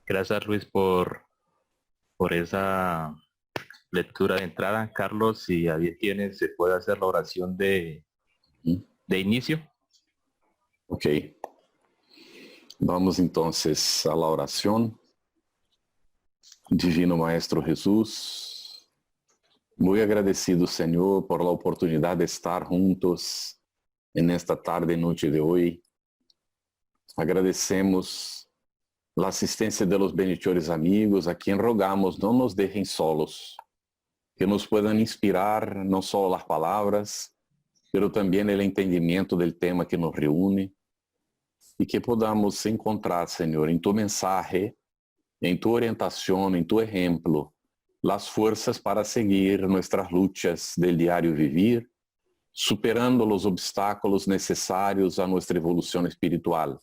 Gracias, Luis, por esa lectura de entrada. Carlos, si ahí tienes, se puede hacer la oración de inicio. Ok. Vamos entonces a la oración. Divino Maestro Jesús, muy agradecido, Señor, por la oportunidad de estar juntos en esta tarde y noche de hoy. Agradecemos la asistencia de los bendichores amigos, a quien rogamos no nos dejen solos, que nos puedan inspirar no solo las palabras, pero también el entendimiento del tema que nos reúne, y que podamos encontrar, Señor, en tu mensaje, en tu orientación, en tu ejemplo, las fuerzas para seguir nuestras luchas del diario vivir, superando los obstáculos necesarios a nuestra evolución espiritual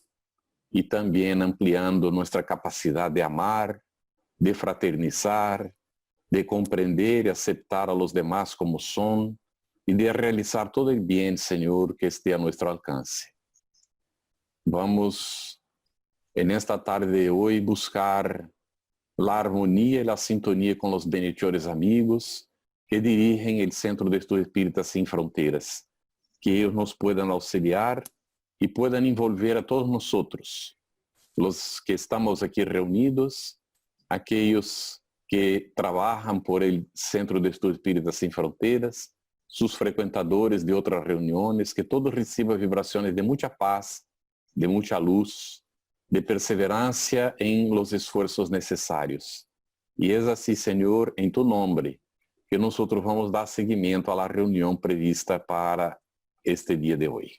y también ampliando nuestra capacidad de amar, de fraternizar, de comprender y aceptar a los demás como son y de realizar todo el bien, Señor, que esté a nuestro alcance. Vamos en esta tarde de hoy buscar la armonía y la sintonía con los bendichores amigos que dirigen el Centro de Estudios Espíritas Sin Fronteras, que ellos nos puedan auxiliar y puedan envolver a todos nosotros, los que estamos aquí reunidos, aquellos que trabajan por el Centro de Estudios Espíritas Sin Fronteras, sus frecuentadores de otras reuniones, que todos reciban vibraciones de mucha paz, de mucha luz, de perseverancia en los esfuerzos necesarios. Y es así, Señor, en tu nombre, que nosotros vamos dar seguimiento a la reunión prevista para este día de hoy.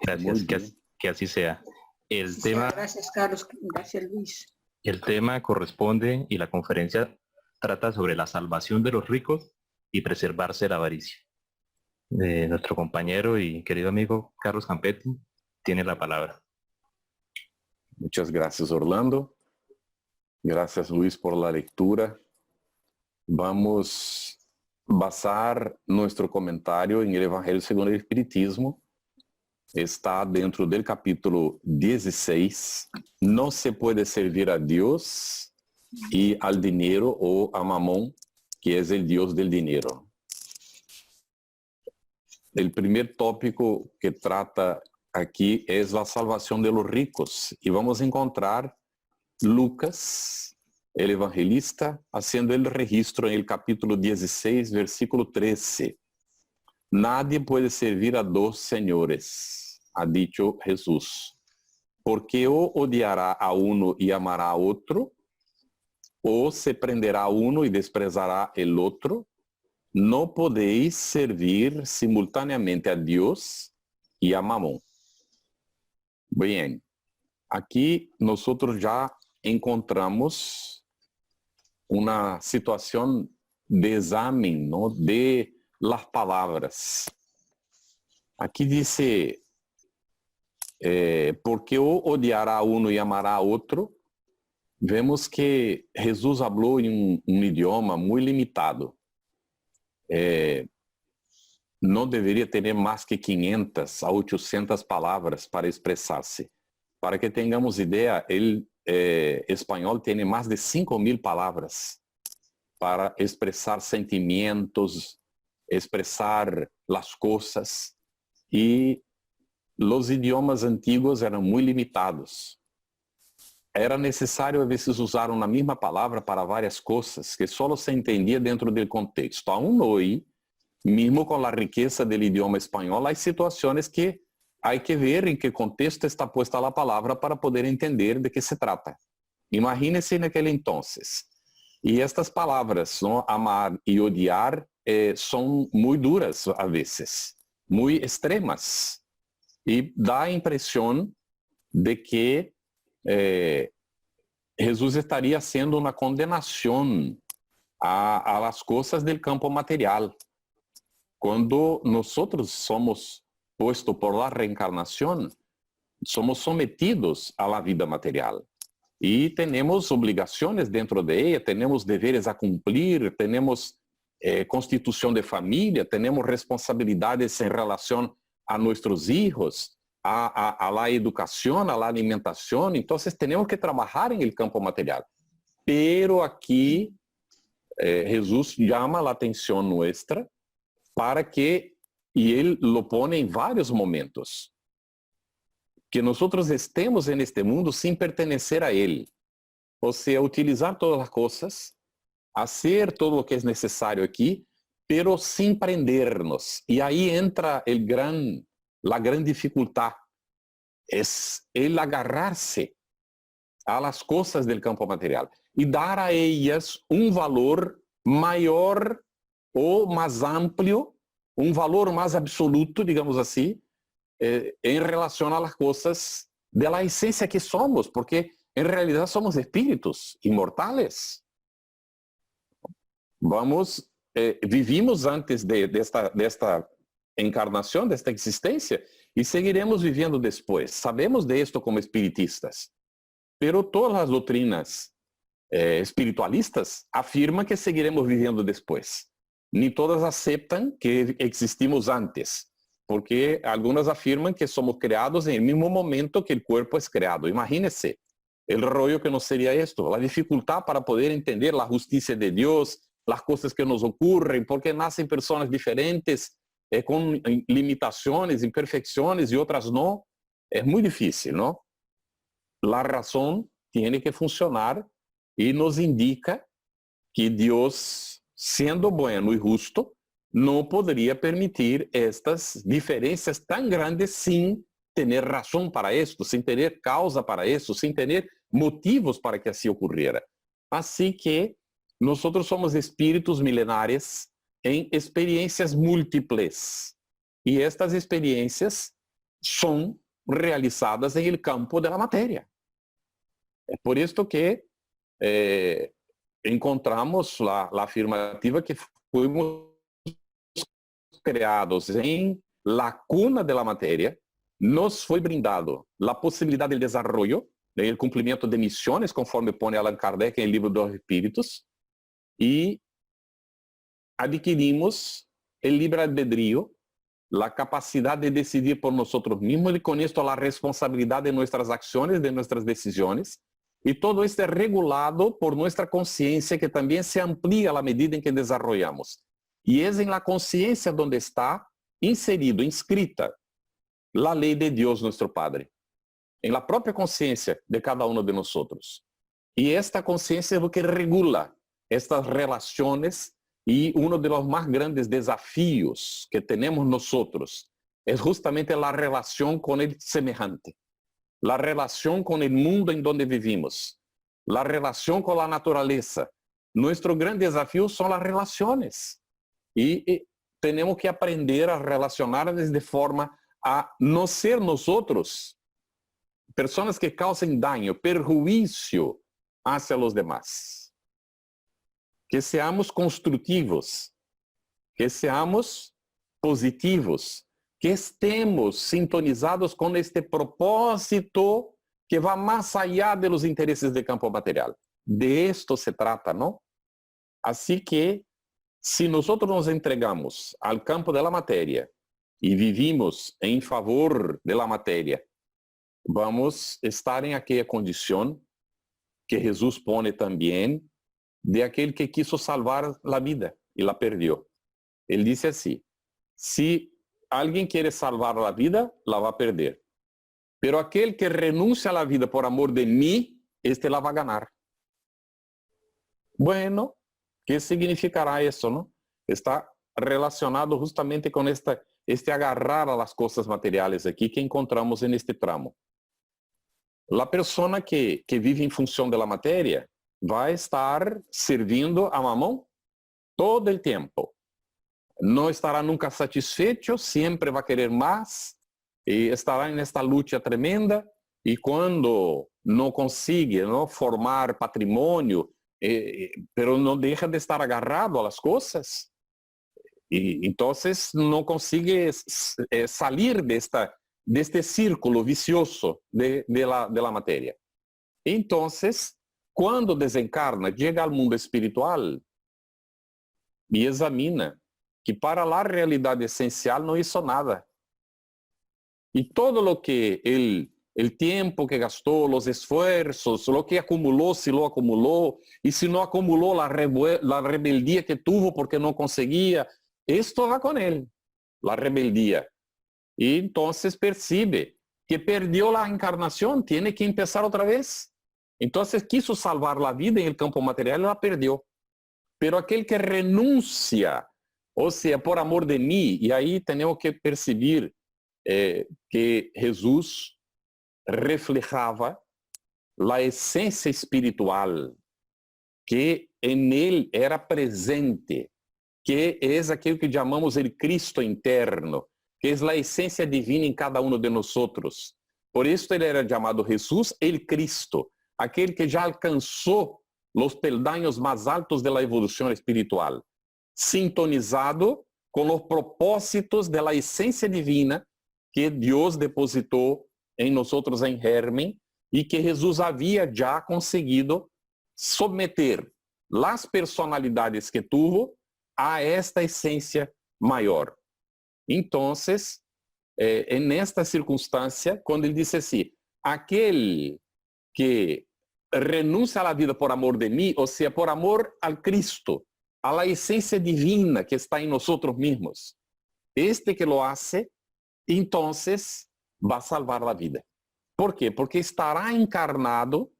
Gracias, que así sea. Gracias, Carlos. Gracias, Luis. El tema corresponde y la conferencia trata sobre la salvación de los ricos y preservarse de la avaricia. Nuestro compañero y querido amigo Carlos Campetti tiene la palabra. Muchas gracias, Orlando. Gracias, Luis, por la lectura. Vamos a basar nuestro comentario en el Evangelio según el Espiritismo. Está dentro del capítulo 16. No se puede servir a Dios y al dinero o a Mamón, que es el Dios del dinero. El primer tópico que trata aquí es la salvación de los ricos. Y vamos a encontrar Lucas, el evangelista, haciendo el registro en el capítulo 16, versículo 13. Nadie puede servir a dos señores, ha dicho Jesús, porque o odiará a uno y amará a otro, o se prenderá a uno y desprezará el otro. No podéis servir simultáneamente a Dios y a Mamón. Bien, aquí nosotros ya encontramos una situación de examen, ¿no?, de las palabras. Aquí dice, porque o odiará a uno y amará a otro. Vemos que Jesús habló en un idioma muy limitado. No debería tener más que 500 a 800 palabras para expresarse. Para que tengamos idea, el español tiene más de 5.000 palabras para expresar sentimientos, expresar las cosas. Y los idiomas antiguos eran muy limitados. Era necesário a veces usar uma mesma palavra para várias coisas que só se entendia dentro do contexto. Aún hoje, mesmo com a riqueza do idioma espanhol, há situações que há que ver em que contexto está posta a palavra para poder entender de que se trata. Imagine-se naquele entonces. E estas palavras, não, amar e odiar, são muito duras a vezes, muito extremas. E dá a impressão de que Jesus estaria haciendo una condenación a las cosas del campo material. Cuando nosotros somos puestos por la reencarnación, somos sometidos a la vida material. Y tenemos obligaciones dentro de ella, tenemos deberes a cumplir, tenemos constitución de familia, tenemos responsabilidades en relación a nuestros hijos. a la educación, a la alimentación. Entonces tenemos que trabajar en el campo material. Pero aquí Jesús llama la atención nuestra para que, y Él lo pone en varios momentos, que nosotros estemos en este mundo sin pertenecer a Él. O sea, utilizar todas las cosas, hacer todo lo que es necesario aquí, pero sin prendernos. Y ahí entra la gran dificultad. Es el agarrarse a las cosas del campo material y dar a ellas un valor mayor o más amplio, un valor más absoluto, digamos así, en relación a las cosas de la esencia que somos, porque en realidad somos espíritus inmortales. Vivimos antes de esta encarnación, de esta existencia, y seguiremos viviendo después. Sabemos de esto como espiritistas, pero todas las doctrinas espiritualistas afirman que seguiremos viviendo después. Ni todas aceptan que existimos antes, porque algunas afirman que somos creados en el mismo momento que el cuerpo es creado. Imagínense el rollo que nos sería esto, la dificultad para poder entender la justicia de Dios, las cosas que nos ocurren, porque nacen personas diferentes, con limitaciones, imperfecciones y otras no. Es muy difícil, ¿no? La razón tiene que funcionar y nos indica que Dios, siendo bueno y justo, no podría permitir estas diferencias tan grandes sin tener razón para esto, sin tener causa para esto, sin tener motivos para que así ocurriera. Así que nosotros somos espíritus milenares en experiencias múltiples. Y estas experiencias son realizadas en el campo de la materia. Es por esto que encontramos la afirmativa que fuimos creados en la cuna de la materia, nos fue brindado la posibilidad del desarrollo, del cumplimiento de misiones, conforme pone Allan Kardec en el libro de los Espíritus, y adquirimos el libre albedrío, la capacidad de decidir por nosotros mismos y con esto la responsabilidad de nuestras acciones, de nuestras decisiones. Y todo esto es regulado por nuestra conciencia, que también se amplía a la medida en que desarrollamos. Y es en la conciencia donde está inserido, inscrita, la ley de Dios nuestro Padre. En la propia conciencia de cada uno de nosotros. Y esta conciencia es lo que regula estas relaciones. Y uno de los más grandes desafíos que tenemos nosotros es justamente la relación con el semejante, la relación con el mundo en donde vivimos, la relación con la naturaleza. Nuestro gran desafío son las relaciones y tenemos que aprender a relacionarnos de forma a no ser nosotros personas que causen daño, perjuicio hacia los demás. Que seamos construtivos, que seamos positivos, que estemos sintonizados con este propósito que va más allá de los intereses del campo material. De esto se trata, ¿no? Así que, si nosotros nos entregamos al campo de la materia y vivimos en favor de la materia, vamos a estar en aquella condición que Jesús pone también de aquel que quiso salvar la vida y la perdió. Él dice así: si alguien quiere salvar la vida, la va a perder. Pero aquel que renuncia a la vida por amor de mí, este la va a ganar. Bueno, ¿qué significará eso, no? Está relacionado justamente con este agarrar a las cosas materiales aquí que encontramos en este tramo. La persona que vive en función de la materia va a estar servindo a mamón todo el tiempo. No estará nunca satisfecho, siempre va a querer más y estará en esta lucha tremenda. Y cuando no consigue, ¿no?, formar patrimonio, pero no deja de estar agarrado a las cosas, y entonces no consigue salir de este círculo vicioso de la materia. Entonces, cuando desencarna, llega al mundo espiritual y examina que para la realidad esencial no hizo nada. Y todo lo que el tiempo que gastó, los esfuerzos, lo que acumuló, si lo acumuló, y si no acumuló la rebeldía que tuvo porque no conseguía, esto va con él, la rebeldía. Y entonces percibe que perdió la encarnación, tiene que empezar otra vez. Entonces quiso salvar la vida en el campo material y la perdió. Pero aquel que renuncia, o sea, por amor de mí, y ahí tenemos que percibir que Jesús reflejaba la esencia espiritual que en él era presente, que es aquello que llamamos el Cristo interno, que es la esencia divina en cada uno de nosotros. Por esto él era llamado Jesús el Cristo, aquel que ya alcanzó los peldaños más altos de la evolución espiritual, sintonizado con los propósitos de la esencia divina que Dios depositó en nosotros en germen y que Jesús había ya conseguido someter las personalidades que tuvo a esta esencia mayor. Entonces, en esta circunstancia, cuando él dice así, aquel que renuncia a la vida por amor de mí, o sea, por amor al Cristo, a la esencia divina que está en nosotros mismos, este que lo hace, entonces va a salvar la vida. ¿Por qué? Porque estará encarnado,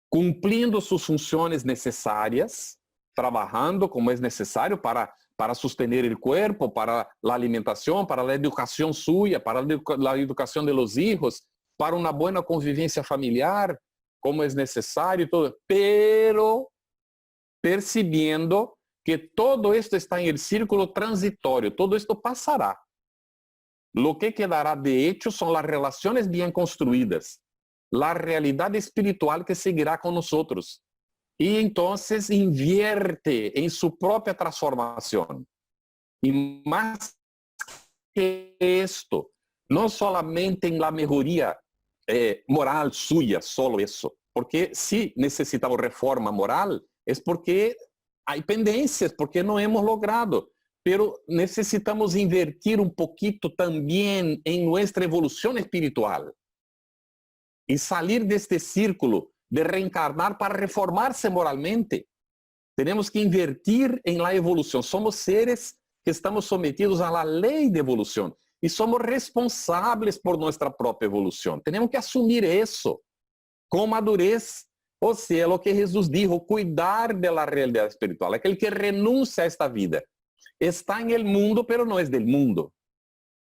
cumpliendo sus funciones necesarias, trabajando como es necesario para sostener el cuerpo, para la alimentación, para la educación suya, para la educación de los hijos, para una buena convivencia familiar, como es necesario, todo, pero percibiendo que todo esto está en el círculo transitorio, todo esto pasará. Lo que quedará de hecho son las relaciones bien construidas, la realidad espiritual que seguirá con nosotros. Y entonces invierte en su propia transformación. Y más que esto, no solamente en la mejoría moral suya, solo eso. Porque si necesitamos reforma moral, es porque hay pendencias, porque no hemos logrado. Pero necesitamos invertir un poquito también en nuestra evolución espiritual. Y salir de este círculo de reencarnar para reformarse moralmente. Tenemos que invertir en la evolución. Somos seres que estamos sometidos a la ley de evolución y somos responsables por nuestra propia evolución. Tenemos que asumir eso con madurez. O sea, lo que Jesús dijo, cuidar de la realidad espiritual. Aquel que renuncia a esta vida está en el mundo, pero no es del mundo.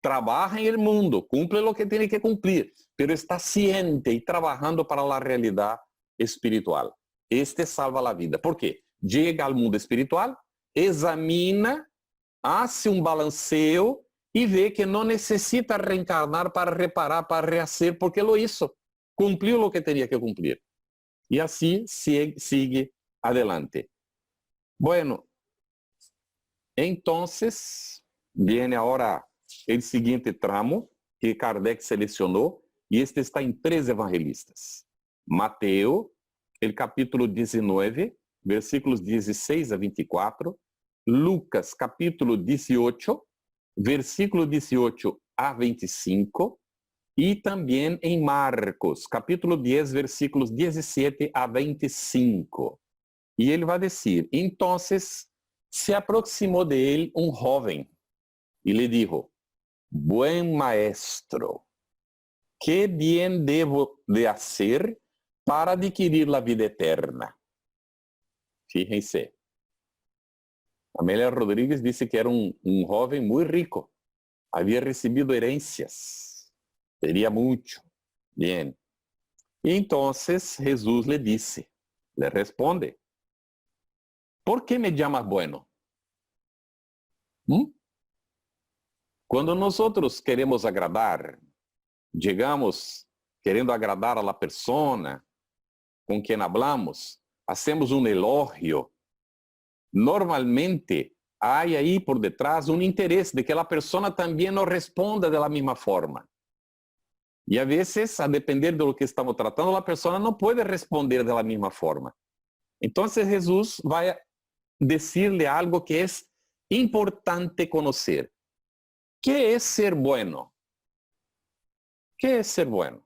Trabaja en el mundo, cumple lo que tiene que cumplir, pero está ciente y trabajando para la realidad espiritual. Este salva la vida. ¿Por qué? Llega al mundo espiritual, examina, hace un balanceo y ve que no necesita reencarnar para reparar, para rehacer, porque lo hizo. Cumplió lo que tenía que cumplir. Y así sigue adelante. Bueno, entonces viene ahora el siguiente tramo que Kardec seleccionó, y este está en 3 evangelistas. Mateo, el capítulo 19, versículos 16 a 24. Lucas, capítulo 18, versículo 18 a 25. Y también en Marcos, capítulo 10, versículos 17 a 25. Y él va a decir, entonces se aproximó de él un joven y le dijo, buen maestro, ¿qué bien debo de hacer para adquirir la vida eterna? Fíjense. Amélia Rodrigues dice que era un joven muy rico. Había recibido herencias. Tenía mucho. Bien. Y entonces Jesús le dice, le responde, ¿por qué me llamas bueno? Cuando nosotros queremos agradar, llegamos queriendo agradar a la persona con quien hablamos, hacemos un elogio. Normalmente hay ahí por detrás un interés de que la persona también nos responda de la misma forma. Y a veces, a depender de lo que estamos tratando, la persona no puede responder de la misma forma. Entonces Jesús va a decirle algo que es importante conocer. ¿Qué es ser bueno? ¿Qué es ser bueno?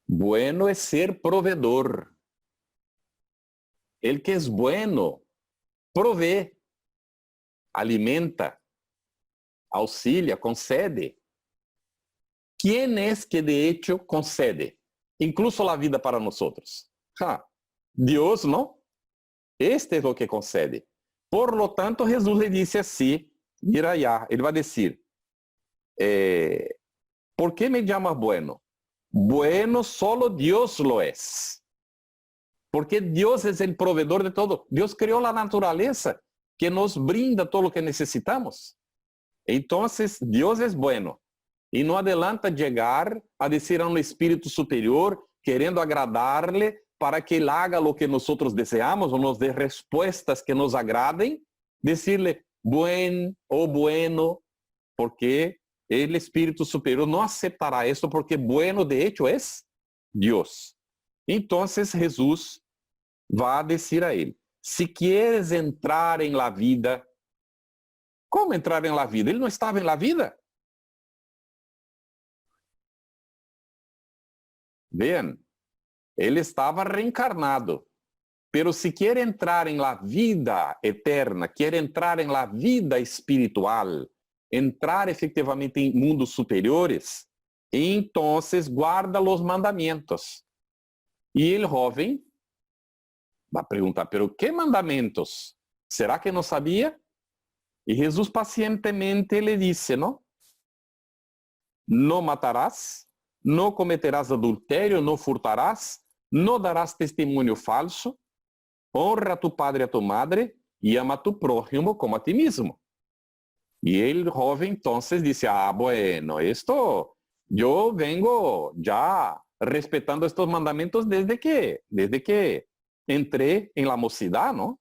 Bueno es ser proveedor. El que es bueno provee, alimenta, auxilia, concede. ¿Quién es que de hecho concede? Incluso la vida para nosotros. Dios, ¿no? Este es lo que concede. Por lo tanto, Jesús le dice así, mira allá, él va a decir, ¿por qué me llamas bueno? Bueno, solo Dios lo es. Porque Dios es el proveedor de todo. Dios creó la naturaleza que nos brinda todo lo que necesitamos. Entonces, Dios es bueno. Y no adelanta llegar a decir a un espíritu superior, queriendo agradarle, para que él haga lo que nosotros deseamos o nos dé respuestas que nos agraden. Decirle, bueno, porque el espíritu superior no aceptará esto, porque bueno, de hecho, es Dios. Entonces, Jesús va a decir a él, si quieres entrar en la vida, ¿cómo entrar en la vida? Él no estaba en la vida. Vean, él estaba reencarnado. Pero si quiere entrar en la vida eterna, quiere entrar en la vida espiritual, entrar efectivamente en mundos superiores, entonces guarda los mandamientos. Y el joven va a preguntar, ¿pero qué mandamientos? ¿Será que no sabía? Y Jesús pacientemente le dice, ¿no? No matarás, no cometerás adulterio, no furtarás, no darás testimonio falso, honra a tu padre y a tu madre y ama a tu prójimo como a ti mismo. Y el joven entonces dice, bueno, esto yo vengo ya respetando estos mandamientos desde que entré en la mocidad, ¿no?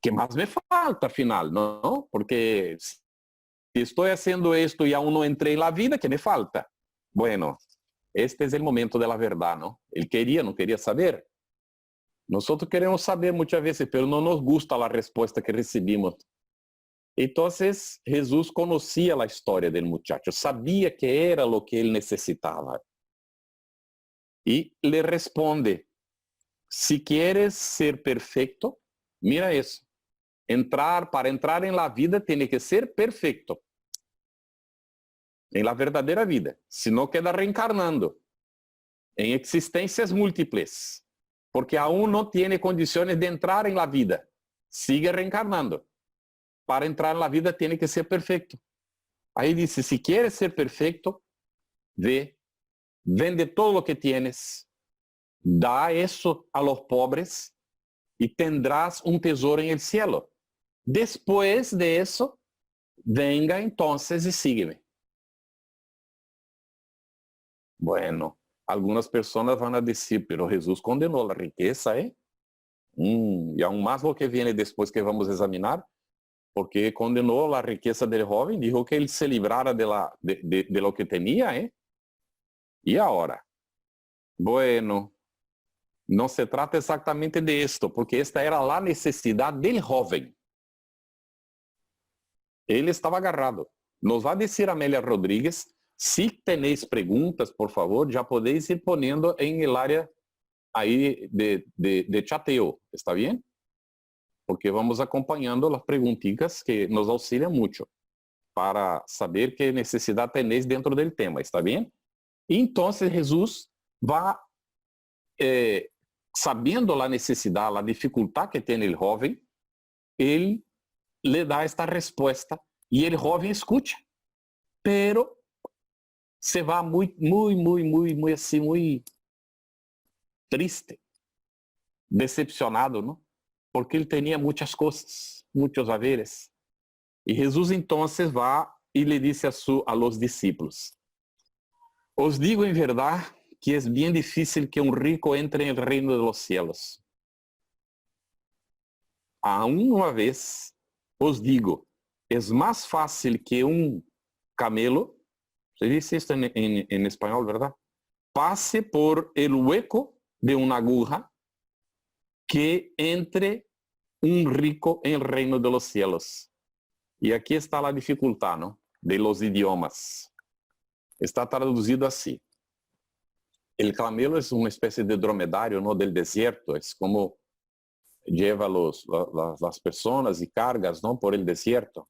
¿Qué más me falta al final, no? Porque si estoy haciendo esto y aún no entré en la vida, ¿qué me falta? Bueno, este es el momento de la verdad, ¿no? Él no quería saber. Nosotros queremos saber muchas veces, pero no nos gusta la respuesta que recibimos. Entonces, Jesús conocía la historia del muchacho, sabía que era lo que él necesitaba. Y le responde, si quieres ser perfecto, mira eso, para entrar en la vida tiene que ser perfecto. En la verdadera vida, si no queda reencarnando en existencias múltiples, porque aún no tiene condiciones de entrar en la vida, sigue reencarnando. Para entrar en la vida tiene que ser perfecto. Ahí dice, si quieres ser perfecto, vende todo lo que tienes, da eso a los pobres y tendrás un tesoro en el cielo. Después de eso, venga entonces y sígueme. Bueno, algunas personas van a decir, pero Jesús condenó la riqueza, ¿eh? Y aún más lo que viene después que vamos a examinar, porque condenó la riqueza del joven, dijo que él se librara de lo que tenía, ¿eh? Y ahora, bueno, no se trata exactamente de esto, porque esta era la necesidad del joven. Él estaba agarrado. Nos va a decir Amélia Rodríguez, si tenéis preguntas, por favor, ya podéis ir poniendo en el área ahí de chateo, ¿está bien? Porque vamos acompanhando las preguntitas que nos auxilian mucho para saber qué necesidad tenéis dentro del tema, ¿está bien? Y entonces Jesús va, sabiendo la necesidad, la dificultad que tiene el joven, él le da esta respuesta y el joven escucha, pero se va muy así, muy triste, decepcionado, ¿no? Porque él tenía muchas cosas, muchos haberes. Y Jesús entonces va y le dice a los discípulos, os digo en verdad que es bien difícil que un rico entre en el reino de los cielos. Aún una vez os digo, es más fácil que un camelo, se dice esto en español, ¿verdad? Pase por el hueco de una aguja que entre un rico en el reino de los cielos. Y aquí está la dificultad, ¿no? de los idiomas. Está traduzido assim. El camelo es una especie de dromedario, ¿no?, del desierto. Es como lleva las personas y cargas, ¿no?, por el desierto.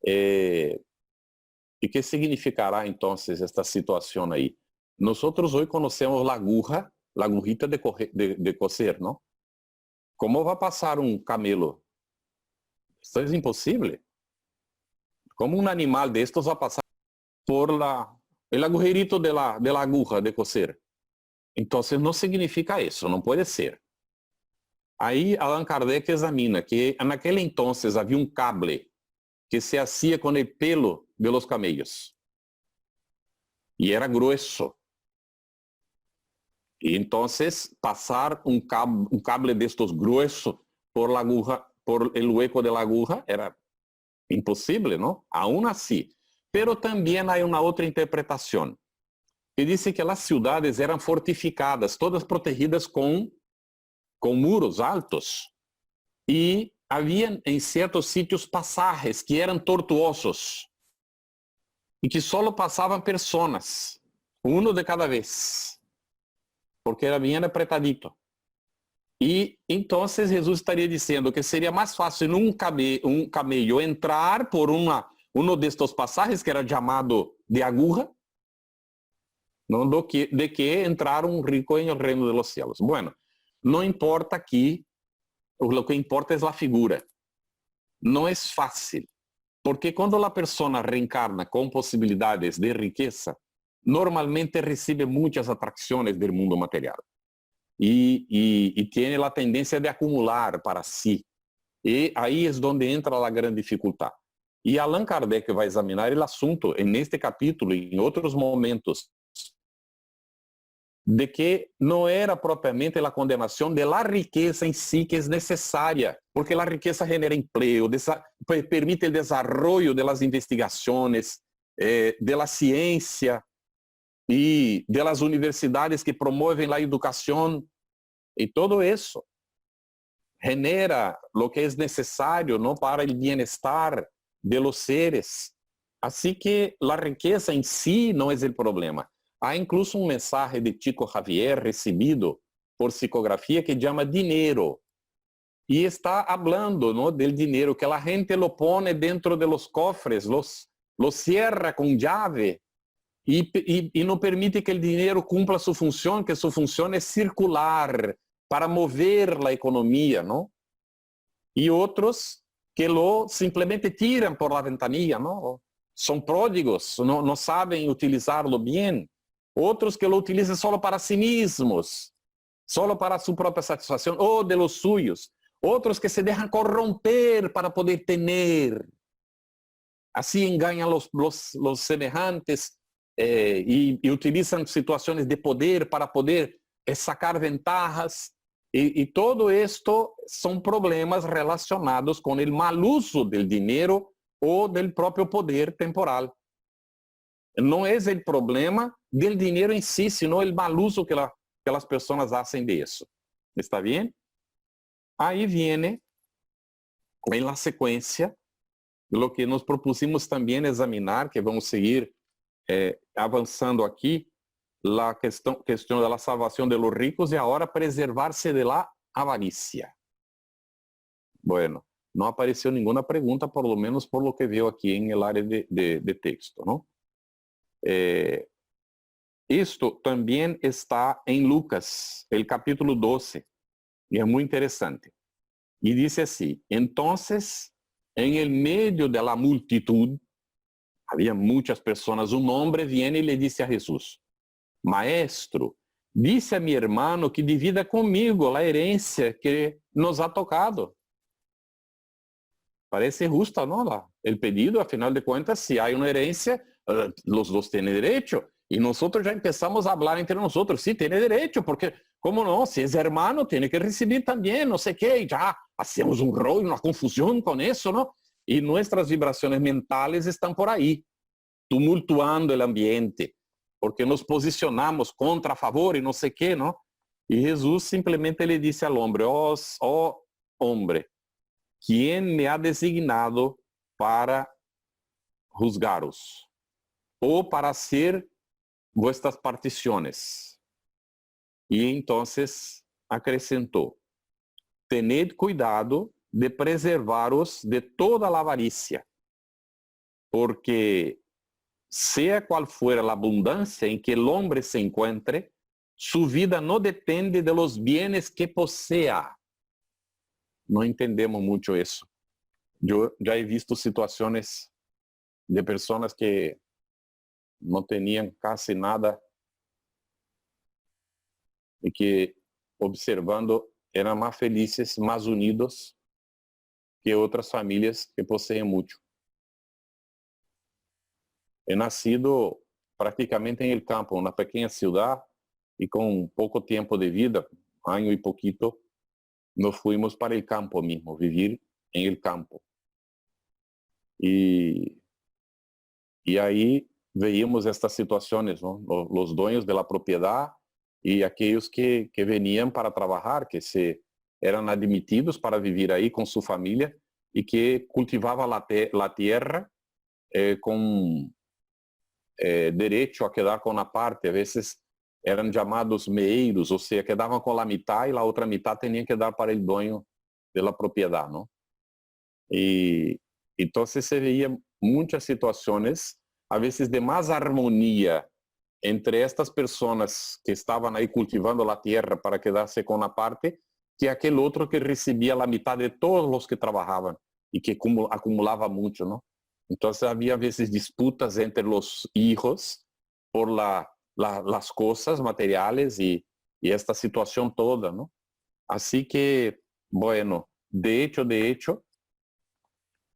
¿Y qué significará entonces esta situación ahí? Nosotros hoy conocemos la aguja, la agujita de coser, ¿no? ¿Cómo va a pasar un camelo? Esto es imposible. ¿Cómo un animal de estos va a pasar por el agujerito de la aguja de coser? Entonces no significa eso, no puede ser. Aí Allan Kardec examina que naquele entonces havia um cable que se hacía con el pelo de los camellos. Y era grueso. Y entonces pasar un cable de estos gruesos por la aguja, por el hueco de la aguja, era imposible, ¿no? Aún así. Pero también hay una otra interpretación que dice que las ciudades eran fortificadas, todas protegidas con muros altos. E havia em certos sítios passagens que eram tortuosos e que só passavam pessoas, um de cada vez, porque era bem apretadito. E então Jesus estaria dizendo que seria mais fácil um camello entrar por um destes passagens que era chamado de aguja, não de que entrar um rico em el reino de los cielos. Bueno, não importa aqui. Lo que importa es la figura. No es fácil, porque cuando la persona reencarna con posibilidades de riqueza, normalmente recibe muchas atracciones del mundo material y tiene la tendencia de acumular para sí. Y ahí es donde entra la gran dificultad. Y Allan Kardec va a examinar el asunto en este capítulo y en otros momentos, de que não era propriamente a condenação de la riqueza em si que é necessária, porque a riqueza genera empleo, permite o desenvolvimento de las investigações, de la ciência e de las universidades que promovem a educação, e todo isso genera lo que é necessário, ¿no?, para o bienestar de los seres. Assim que a riqueza em si não é o problema. Há incluso um mensagem de Chico Xavier recebido por psicografia que chama dinheiro. E está hablando, ¿no?, del dinheiro, que a gente lo pone dentro de los cofres, los cierra com llave e não permite que o dinheiro cumpla sua função, que sua função é circular para mover a economia, ¿no? E outros que lo simplesmente tiram por la ventanilla, ¿no? São pródigos, não sabem utilizá-lo bem. Outros que lo utilizam só para si mesmos, só para sua própria satisfação, ou de los suyos. Outros que se deixam corromper para poder ter. Assim enganam los semelhantes e utilizam situações de poder para poder sacar ventajas. E todo esto são problemas relacionados com o mal uso do dinheiro ou do próprio poder temporal. Não é o problema do dinheiro em si, sino o mal uso que as pessoas fazem disso. Está bem? Aí viene, em la sequência, o que nos propusimos também examinar, que vamos seguir avançando aqui, a questão da salvação de los ricos e agora preservar-se de la avaricia. Bueno, não apareceu nenhuma pergunta, por lo menos por lo que veo aqui em el área de texto, não? Isto também está em Lucas, el capítulo 12, e é muito interessante. E diz assim: entonces, en el medio de la multitud, havia muitas pessoas, um homem viene e le disse a Jesus: Maestro, disse a mi hermano que divida comigo a herencia que nos ha tocado. Parece justo, ¿no? El pedido, a final de cuentas, si hay una herencia, los dos tienen derecho. Y nosotros ya empezamos a hablar entre nosotros. Sí, tiene derecho, porque, ¿cómo no? Si es hermano, tiene que recibir también, no sé qué. Y ya hacemos un rollo, una confusión con eso, ¿no? Y nuestras vibraciones mentales están por ahí, tumultuando el ambiente, porque nos posicionamos contra, a favor y no sé qué, ¿no? Y Jesús simplemente le dice al hombre: oh hombre, ¿quién me ha designado para juzgaros o para hacer vuestras particiones. Y entonces acrescentou: tened cuidado de preservaros de toda la avaricia, porque sea cual fuera la abundancia en que el hombre se encuentre, su vida no depende de los bienes que posea. No entendemos mucho eso. Yo ya he visto situaciones de personas que no tenían casi nada y que, observando, eran más felices, más unidos que otras familias que poseen mucho. He nacido prácticamente en el campo, una pequeña ciudad, y con poco tiempo de vida, año y poquito, nos fuimos para el campo mismo, vivir en el campo. Y ahí veíamos estas situaciones, ¿no? Los dueños de la propiedad y aquellos que venían para trabajar, que eran admitidos para vivir ahí con su familia y que cultivaban la tierra con derecho a quedar con una parte. A veces eran llamados meeiros, o sea, quedaban con la mitad y la otra mitad tenían que dar para el dueño de la propiedad, ¿no? Y entonces se veían muchas situaciones, a veces de más armonía entre estas personas que estaban ahí cultivando la tierra para quedarse con una parte, que aquel otro que recibía la mitad de todos los que trabajaban y que acumulaba mucho, ¿no? Entonces había a veces disputas entre los hijos por las cosas materiales y esta situación toda, ¿no? Así que, bueno, de hecho,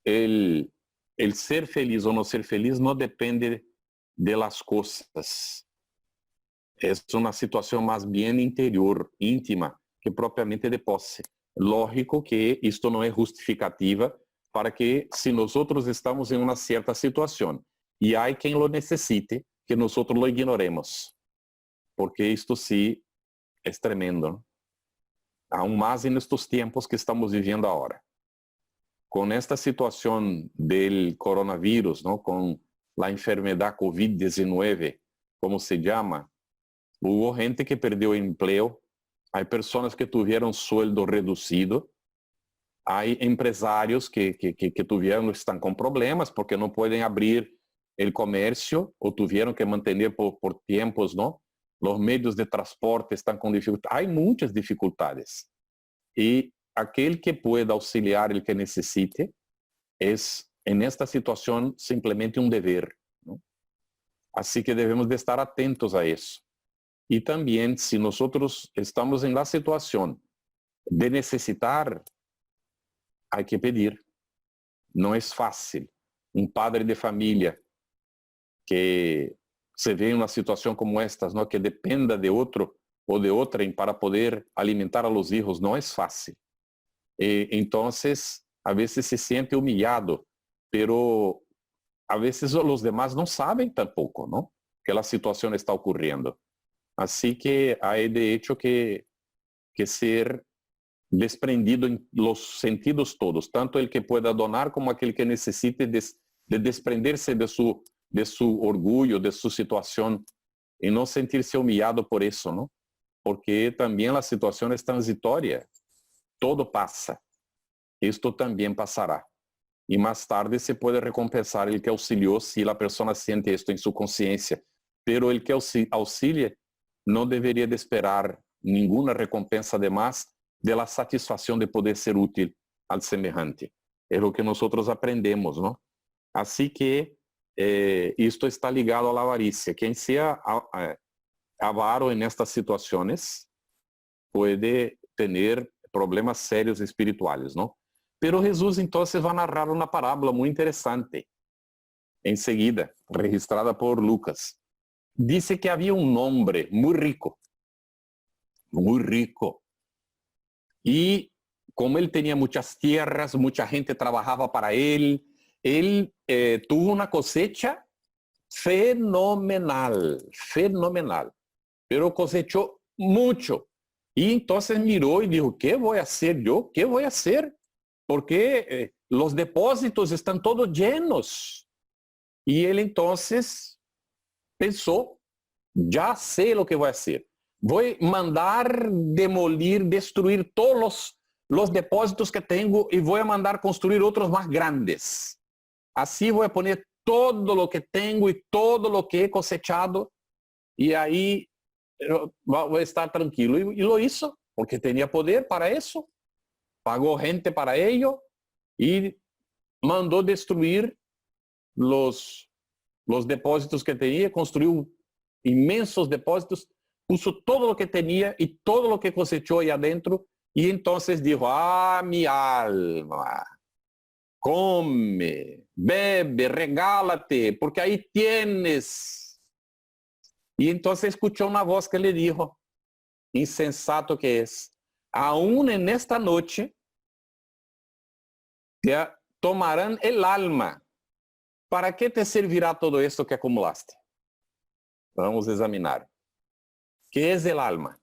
el ser feliz o no ser feliz no depende de las cosas. Es una situación más bien interior, íntima, que propiamente de posse. Lógico que esto no es justificativa para que, si nosotros estamos en una cierta situación y hay quien lo necesite, que nosotros lo ignoremos. Porque esto sí es tremendo, ¿no? Aún más en estos tiempos que estamos viviendo ahora. Con esta situación del coronavirus, ¿no? Con la enfermedad COVID-19, como se llama, hubo gente que perdió empleo, hay personas que tuvieron sueldo reducido, hay empresarios que están con problemas porque no pueden abrir el comercio o tuvieron que mantener por tiempos, ¿no? Los medios de transporte están con dificultades. Hay muchas dificultades. Y aquel que pueda auxiliar el que necesite es, en esta situación, simplemente un deber, ¿no? Así que debemos de estar atentos a eso. Y también, si nosotros estamos en la situación de necesitar, hay que pedir. No es fácil. Un padre de familia que se ve en una situación como esta, ¿no? Que dependa de otro o de otra para poder alimentar a los hijos, no es fácil. Entonces, a veces se siente humillado, pero a veces los demás no saben tampoco, ¿no? Que la situación está ocurriendo. Así que hay de hecho que ser desprendido en los sentidos todos, tanto el que pueda donar como aquel que necesite de desprenderse de su orgullo, de su situación, y no sentirse humillado por eso, ¿no? Porque también la situación es transitoria, todo pasa, esto también pasará. Y más tarde se puede recompensar el que auxilió si la persona siente esto en su conciencia, pero el que auxilia no debería de esperar ninguna recompensa de más de la satisfacción de poder ser útil al semejante. Es lo que nosotros aprendemos, ¿no? Así que esto está ligado a la avaricia. Quien sea avaro en estas situaciones puede tener problemas serios espirituales, ¿no? Pero Jesús entonces va a narrar una parábola muy interesante, enseguida, registrada por Lucas. Dice que había un hombre muy rico, y como él tenía muchas tierras, mucha gente trabajaba para él tuvo una cosecha fenomenal, pero cosechó mucho. Y entonces miró y dijo, ¿qué voy a hacer yo? ¿Qué voy a hacer? Porque los depósitos están todos llenos. Y él entonces pensó, ya sé lo que voy a hacer. Voy a mandar demolir, destruir todos los depósitos que tengo y voy a mandar construir otros más grandes. Así voy a poner todo lo que tengo y todo lo que he cosechado y ahí voy a estar tranquilo. Y lo hizo porque tenía poder para eso. Pagó gente para ello y mandó destruir los depósitos que tenía, construyó inmensos depósitos, puso todo lo que tenía y todo lo que cosechó ahí adentro y entonces dijo, mi alma, come, bebe, regálate, porque ahí tienes. Y entonces escuchó una voz que le dijo, insensato que es, aún en esta noche te tomarán el alma. ¿Para qué te servirá todo esto que acumulaste? Vamos a examinar. ¿Qué es el alma?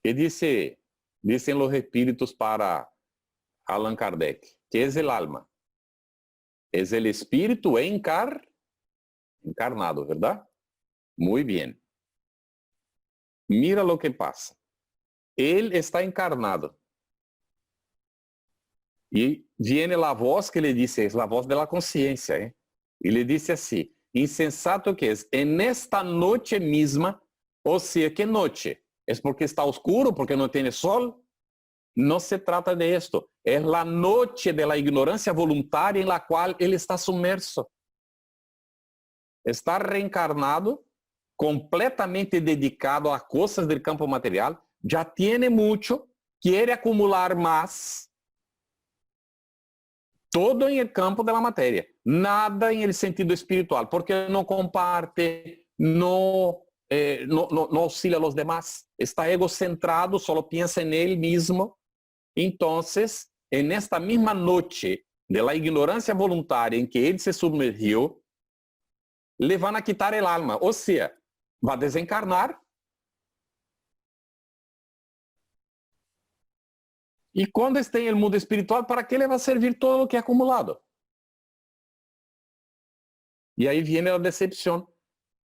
¿Qué dicen los espíritus para Allan Kardec? ¿Qué es el alma? Es el espíritu encarnado, ¿verdad? Muy bien. Mira lo que pasa. Él está encarnado. Y viene la voz que le dice, es la voz de la conciencia, ¿eh? Y le dice así, insensato que es, en esta noche misma, o sea, ¿qué noche? ¿Es porque está oscuro, porque no tiene sol? No se trata de esto. Es la noche de la ignorancia voluntaria en la cual él está sumerso. Está reencarnado, completamente dedicado a cosas del campo material, ya tiene mucho, quiere acumular más. Todo en el campo de la materia, nada en el sentido espiritual, porque no comparte, no auxilia a los demás, está egocentrado, solo piensa en él mismo. Entonces, en esta misma noche de la ignorancia voluntaria en que él se sumergió, le van a quitar el alma, o sea, va a desencarnar. Y cuando esté en el mundo espiritual, ¿para qué le va a servir todo lo que ha acumulado? Y ahí viene la decepción,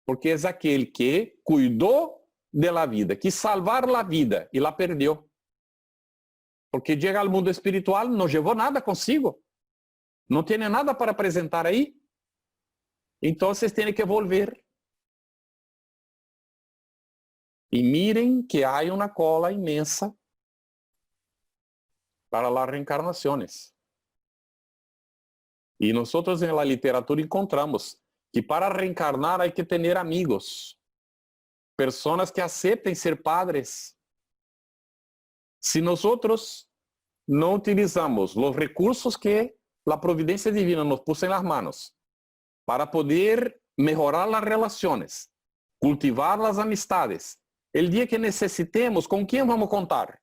porque es aquel que cuidó de la vida, quis salvar la vida y la perdió. Porque llega al mundo espiritual, no llevó nada consigo, no tiene nada para presentar ahí, entonces tiene que volver. Y miren que hay una cola inmensa para las reencarnaciones. Y nosotros en la literatura encontramos que para reencarnar hay que tener amigos, personas que acepten ser padres. Si nosotros no utilizamos los recursos que la providencia divina nos puso en las manos para poder mejorar las relaciones, cultivar las amistades, el día que necesitemos, ¿con quién vamos a contar?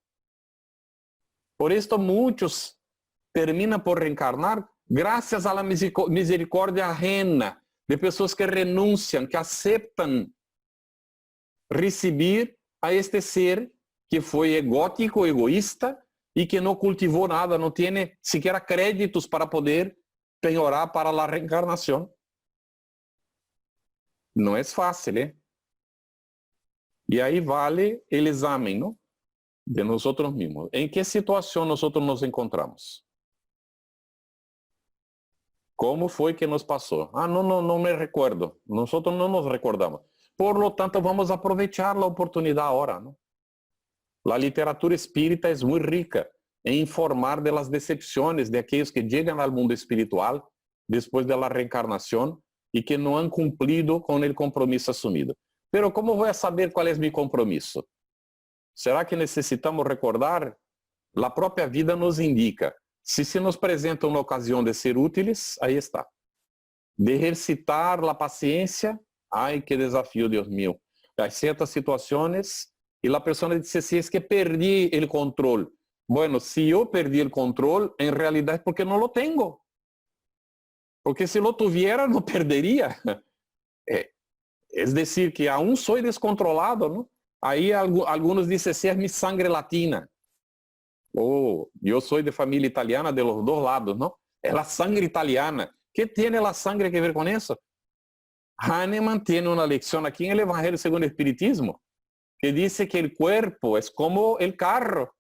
Por esto muchos terminan por reencarnar gracias a la misericordia ajena de pessoas que renuncian, que aceptan recibir a este ser que fue egótico, egoísta y que no cultivó nada, no tiene siquiera créditos para poder penhorar para la reencarnación. No es fácil, ¿eh? Y ahí vale el examen, ¿no? De nosotros mismos. ¿En qué situación nosotros nos encontramos? ¿Cómo fue que nos pasó? No me recuerdo. Nosotros no nos recordamos. Por lo tanto, vamos a aprovechar la oportunidad ahora, ¿no? La literatura espírita es muy rica en informar de las decepciones de aquellos que llegan al mundo espiritual después de la reencarnación y que no han cumplido con el compromiso asumido. Pero ¿cómo voy a saber cuál es mi compromiso? ¿Será que necesitamos recordar? La propia vida nos indica. Si se nos presenta una ocasión de ser útiles, ahí está. De ejercitar la paciencia, ay, qué desafío, Dios mío. Hay ciertas situaciones y la persona dice, si es que perdí el control. Bueno, si yo perdí el control, en realidad es porque no lo tengo. Porque si lo tuviera, no perdería. Es decir, que aún soy descontrolado, ¿no? Ahí algunos dicen, si es mi sangre latina. Yo soy de familia italiana de los dos lados, ¿no? É a sangre italiana. ¿Qué tiene la sangre que ver con eso? Hahnemann tiene una lección aquí en el Evangelio según el Espiritismo, que dice que el cuerpo es como el carro.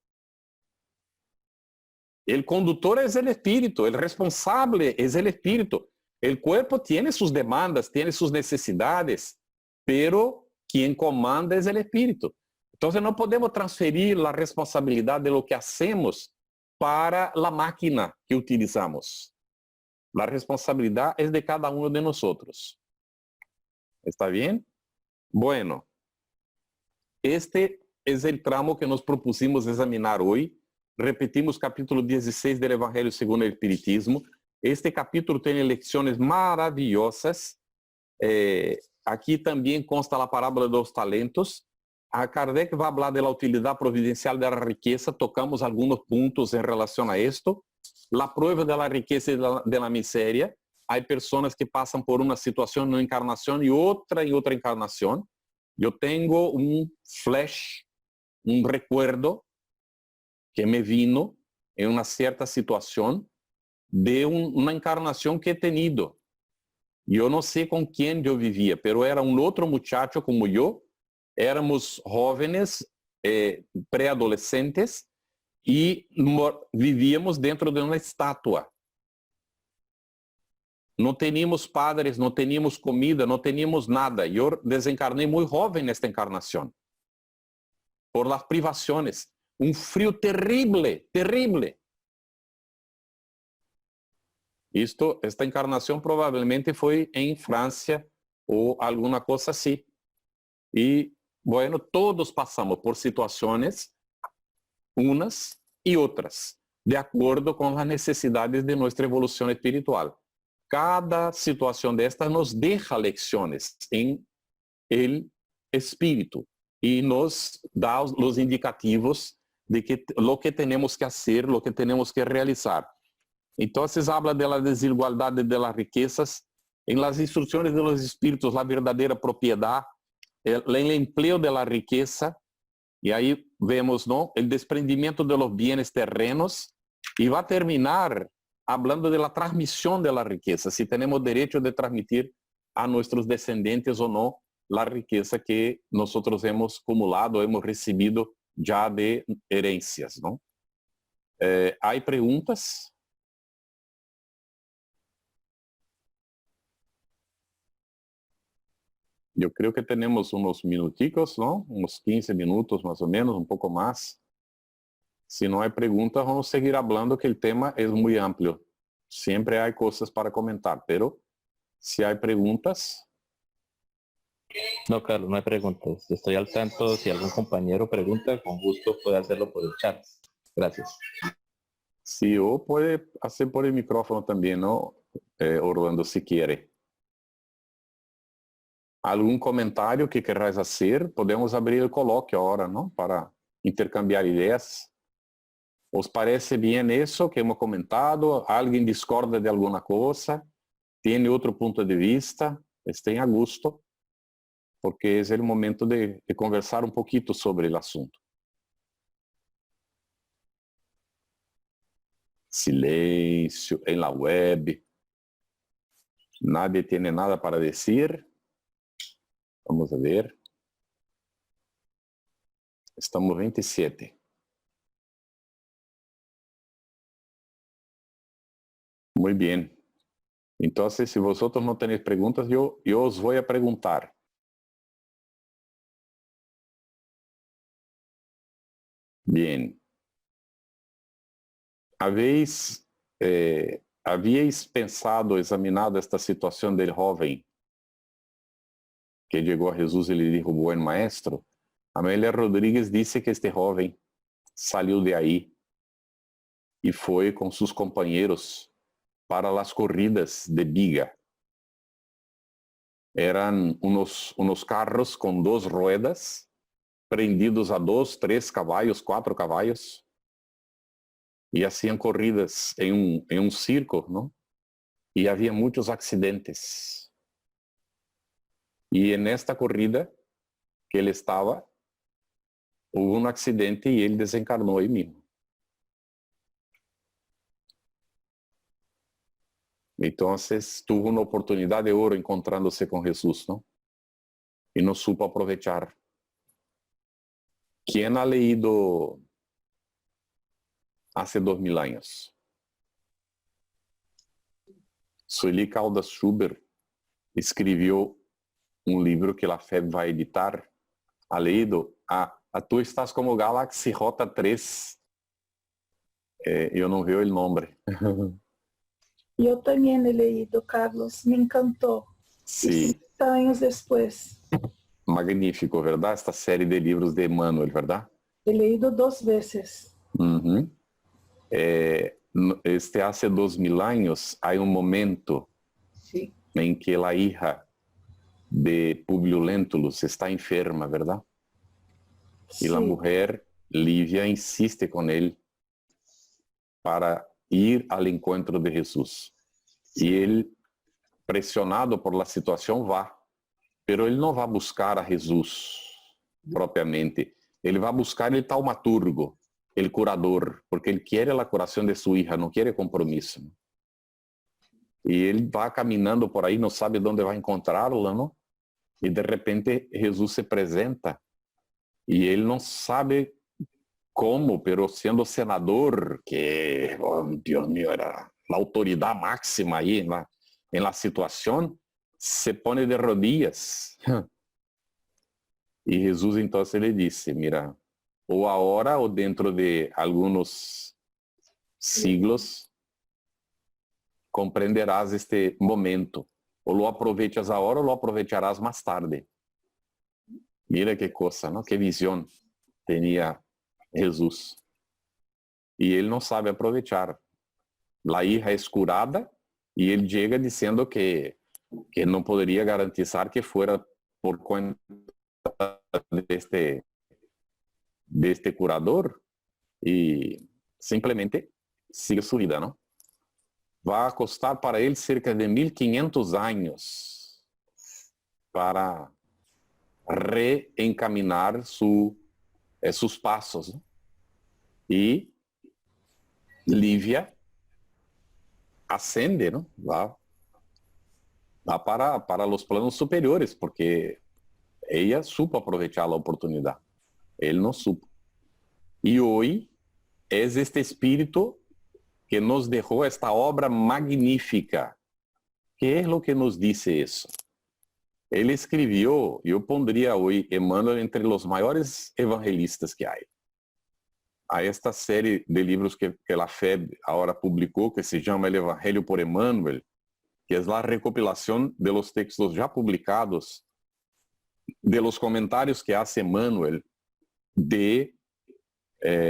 El conductor es el espíritu, el responsable es el espíritu. El cuerpo tiene sus demandas, tiene sus necesidades, pero quien comanda es el espíritu. Entonces no podemos transferir la responsabilidad de lo que hacemos para la máquina que utilizamos. La responsabilidad es de cada uno de nosotros. ¿Está bien? Bueno, este es el tramo que nos propusimos examinar hoy. Repetimos capítulo 16 del Evangelio según el Espiritismo. Este capítulo tiene lecciones maravillosas. Aquí también consta la parábola de los talentos. A Kardec va a hablar de la utilidad providencial de la riqueza. Tocamos algunos puntos en relación a esto. La prueba de la riqueza y de la miseria. Hay personas que pasan por una situación en una encarnación y otra en otra encarnación. Yo tengo un flash, un recuerdo que me vino en una cierta situación de una encarnación que he tenido. Yo no sé con quién yo vivía, pero era un otro muchacho como yo. Éramos jóvenes, preadolescentes, y vivíamos dentro de una estatua. No teníamos padres, no teníamos comida, no teníamos nada. Yo desencarné muy joven en esta encarnación. Por las privaciones. Un frío terrible, terrible. Esta encarnación probablemente fue en Francia o alguna cosa así. Y bueno, todos pasamos por situaciones, unas y otras, de acuerdo con las necesidades de nuestra evolución espiritual. Cada situación de estas nos deja lecciones en el espíritu y nos da los indicativos de que lo que tenemos que hacer, lo que tenemos que realizar. Entonces habla de la desigualdad de las riquezas, en las instrucciones de los espíritus, la verdadera propiedad, el empleo de la riqueza, y ahí vemos, ¿no?, el desprendimiento de los bienes terrenos, y va a terminar hablando de la transmisión de la riqueza, si tenemos derecho de transmitir a nuestros descendientes o no la riqueza que nosotros hemos acumulado, hemos recibido ya de herencias, ¿no? ¿Hay preguntas? Yo creo que tenemos unos minuticos, ¿no? Unos 15 minutos más o menos, un poco más. Si no hay preguntas, vamos a seguir hablando, que el tema es muy amplio. Siempre hay cosas para comentar, pero si hay preguntas. No, Carlos, no hay preguntas. Estoy al tanto. Si algún compañero pregunta, con gusto puede hacerlo por el chat. Gracias. Sí, o puede hacer por el micrófono también, ¿no? Orlando, si quiere. ¿Algún comentario que querrás hacer? Podemos abrir el coloquio ahora, ¿no? Para intercambiar ideas. ¿Os parece bien eso que hemos comentado? ¿Alguien discorda de alguna cosa? ¿Tiene otro punto de vista? Estén a gusto, porque es el momento de conversar un poquito sobre el asunto. Silencio en la web. Nadie tiene nada para decir. Vamos a ver. Estamos 27. Muy bien. Entonces, si vosotros no tenéis preguntas, yo os voy a preguntar. Bien. ¿Habéis pensado, examinado esta situación del joven que llegó a Jesús y le dijo, buen maestro? Amélia Rodríguez dice que este joven salió de ahí y fue con sus compañeros para las corridas de Biga. Eran unos carros con 2 ruedas, prendidos a 2, 3 caballos, 4 caballos, y hacían corridas en un circo, ¿no? Y había muchos accidentes. Y en esta corrida que él estaba, hubo un accidente y él desencarnó ahí mismo. Entonces tuvo una oportunidad de oro encontrándose con Jesús, ¿no? Y no supo aprovechar. ¿Quién ha leído hace 2000 años? Sueli Caldas Schubert escreveu um livro que a FEB vai editar. Ha leído? Tu estás como Galaxy Rota 3. Eu não vejo o nome. Eu também he leído, Carlos. Me encantou. Sí. 50 anos depois. Magnífico, ¿verdad? Esta série de livros de Emmanuel, ¿verdad? He leído 2 vezes. Uhum. Hace 2000 años hay un momento Sí. en que la hija de Publio Lentulus está enferma, ¿verdad? Y Sim. la mujer, Livia, insiste con él para ir al encuentro de Jesús. Y él, presionado por la situación, va. Pero él no va a buscar a Jesús propiamente. Él va a buscar el taumaturgo, el curador, porque él quiere la curación de su hija, no quiere compromiso. Y él va caminando por ahí, no sabe dónde va a encontrarla, ¿no? Y de repente Jesús se presenta y él no sabe cómo, pero siendo senador, que, oh, Dios mío, era la autoridad máxima ahí en la situación, se pone de rodillas. Y Jesús entonces le dice, mira, o ahora o dentro de algunos siglos comprenderás este momento. O lo aprovechas ahora o lo aprovecharás más tarde. Mira qué cosa, ¿no? Qué visión tenía Jesús. Y él no sabe aprovechar. La hija es curada y él llega diciendo que no podría garantizar que fuera por cuenta de este curador, y simplemente sigue su vida, ¿no? Va a costar para él cerca de 1500 años para reencaminar sus pasos, ¿no? Y Livia ascende, ¿no? Va para los planos superiores, porque ella supo aprovechar la oportunidad. Él no supo. Y hoy es este espíritu que nos dejó esta obra magnífica. ¿Qué es lo que nos dice eso? Él escribió, yo pondría hoy Emmanuel entre los mayores evangelistas que hay. A esta serie de libros que la FEB ahora publicó, que se llama El Evangelio por Emmanuel, que es la recopilación de los textos ya publicados, de los comentarios que hace Emmanuel de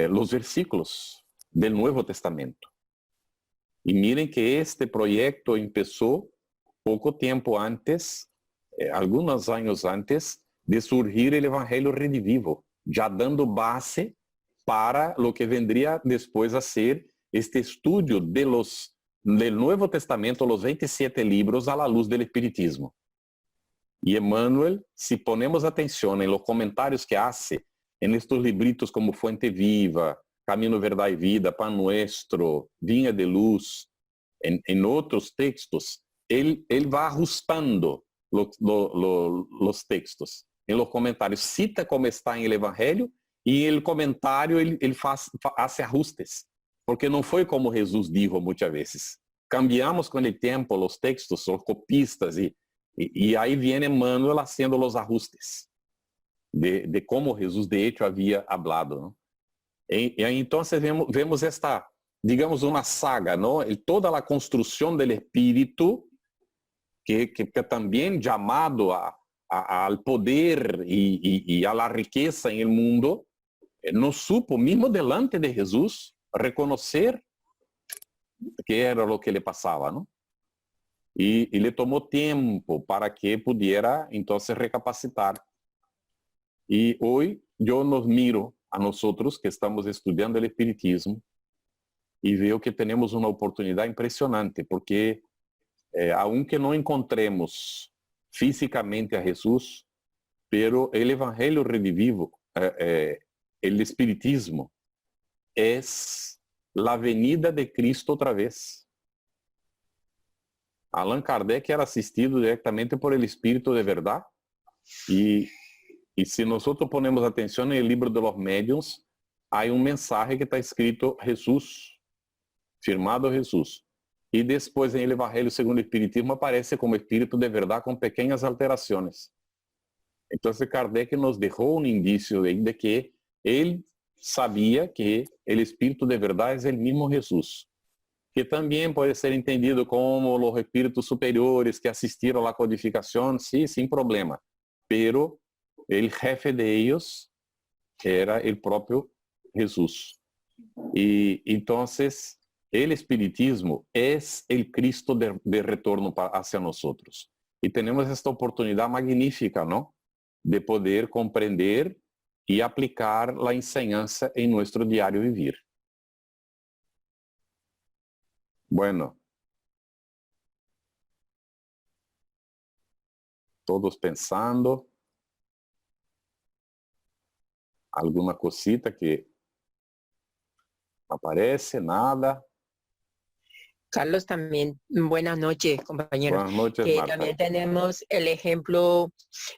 los versículos del Nuevo Testamento. Y miren que este proyecto empezó poco tiempo antes, algunos años antes de surgir el Evangelio Redivivo, ya dando base para lo que vendría después a ser este estudio del Nuevo Testamento, los 27 libros a la luz del Espiritismo. Y Emmanuel, si ponemos atención en los comentarios que hace en estos libritos como Fuente Viva, Camino, Verdad y Vida, Pan Nuestro, Vinha de Luz, en otros textos, él va ajustando los textos. En los comentarios cita como está en el Evangelio y en el comentario él hace ajustes. Porque no fue como Jesús dijo muchas veces. Cambiamos con el tiempo los textos, los copistas, y ahí viene Emmanuel haciendo los ajustes de cómo Jesús de hecho había hablado, ¿no? Y entonces vemos esta, digamos, una saga, ¿no? Toda la construcción del espíritu que también llamado al poder y a la riqueza en el mundo, no supo, mismo delante de Jesús, reconocer qué era lo que le pasaba, ¿no? Y le tomó tiempo para que pudiera entonces recapacitar. Y hoy yo nos miro a nosotros que estamos estudiando el espiritismo y veo que tenemos una oportunidad impresionante, porque aunque no encontremos físicamente a Jesús, pero el Evangelio Redivivo, el espiritismo, es la venida de Cristo otra vez. Allan Kardec era asistido directamente por el Espíritu de verdad. Y si nosotros ponemos atención en el libro de los médiuns, hay un mensaje que está escrito Jesús, firmado Jesús. Y después en el Evangelio según el Espiritismo aparece como Espíritu de verdad con pequeñas alteraciones. Entonces Kardec nos dejó un indicio de que él sabía que el Espíritu de verdad es el mismo Jesús, que también puede ser entendido como los espíritus superiores que asistieron a la codificación, sí, sin problema. Pero el jefe de ellos era el propio Jesús. Y entonces el espiritismo es el Cristo de retorno hacia nosotros. Y tenemos esta oportunidad magnífica, ¿no? De poder comprender y aplicar la enseñanza en nuestro diario vivir. Bueno, todos pensando alguna cosita que aparece, nada. Carlos, también, buenas noches, compañeros. Buenas noches, Que Marta. también tenemos el ejemplo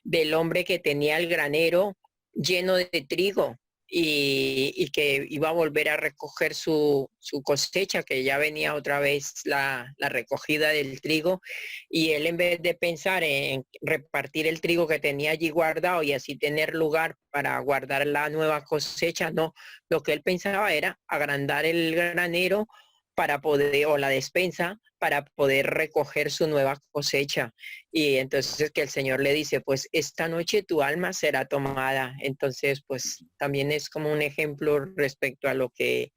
del hombre que tenía el granero lleno de trigo y que iba a volver a recoger su cosecha, que ya venía otra vez la recogida del trigo, y él, en vez de pensar en repartir el trigo que tenía allí guardado y así tener lugar para guardar la nueva cosecha, no, lo que él pensaba era agrandar el granero para poder, o la despensa, para poder recoger su nueva cosecha. Y entonces que el Señor le dice, pues esta noche tu alma será tomada. Entonces, pues también es como un ejemplo respecto a lo que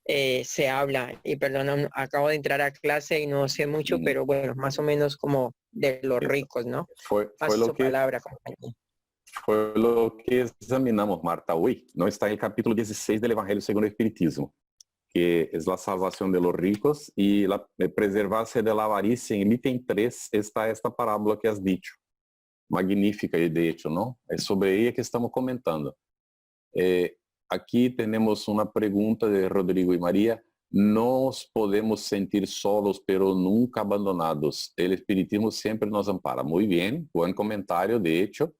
se habla. Y perdón, acabo de entrar a clase y no sé mucho, pero bueno, más o menos como de los ricos, ¿no? Fue Paso lo que... palabra, compañero. Fue lo que examinamos, Marta, hoy. No está en el capítulo 16 del Evangelio según el Espiritismo, que es la salvación de los ricos y la preservarse de la avaricia. En el ítem 3 está esta parábola que has dicho. Magnífica, de hecho, ¿no? Es sobre ella que estamos comentando. Aquí tenemos una pregunta de Rodrigo y María. Nos podemos sentir solos, pero nunca abandonados. El Espiritismo siempre nos ampara. Muy bien, buen comentario, de hecho.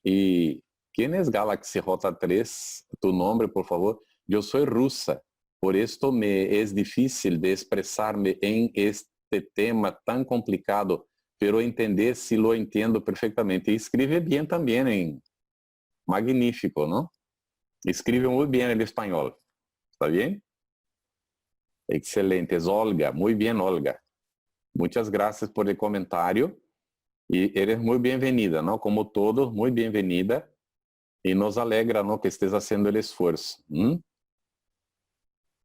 ¿Y quién es Galaxy J3? Tu nombre, por favor. Yo soy rusa. Por esto me es difícil de expresarme en este tema tan complicado, pero entender si lo entiendo perfectamente. Y escribe bien también en magnífico, ¿no? Escribe muy bien el español. ¿Está bien? Excelente. Es Olga. Muy bien, Olga. Muchas gracias por el comentario. Y eres muy bienvenida, ¿no? Como todos, muy bienvenida. Y nos alegra, ¿no? Que estés haciendo el esfuerzo.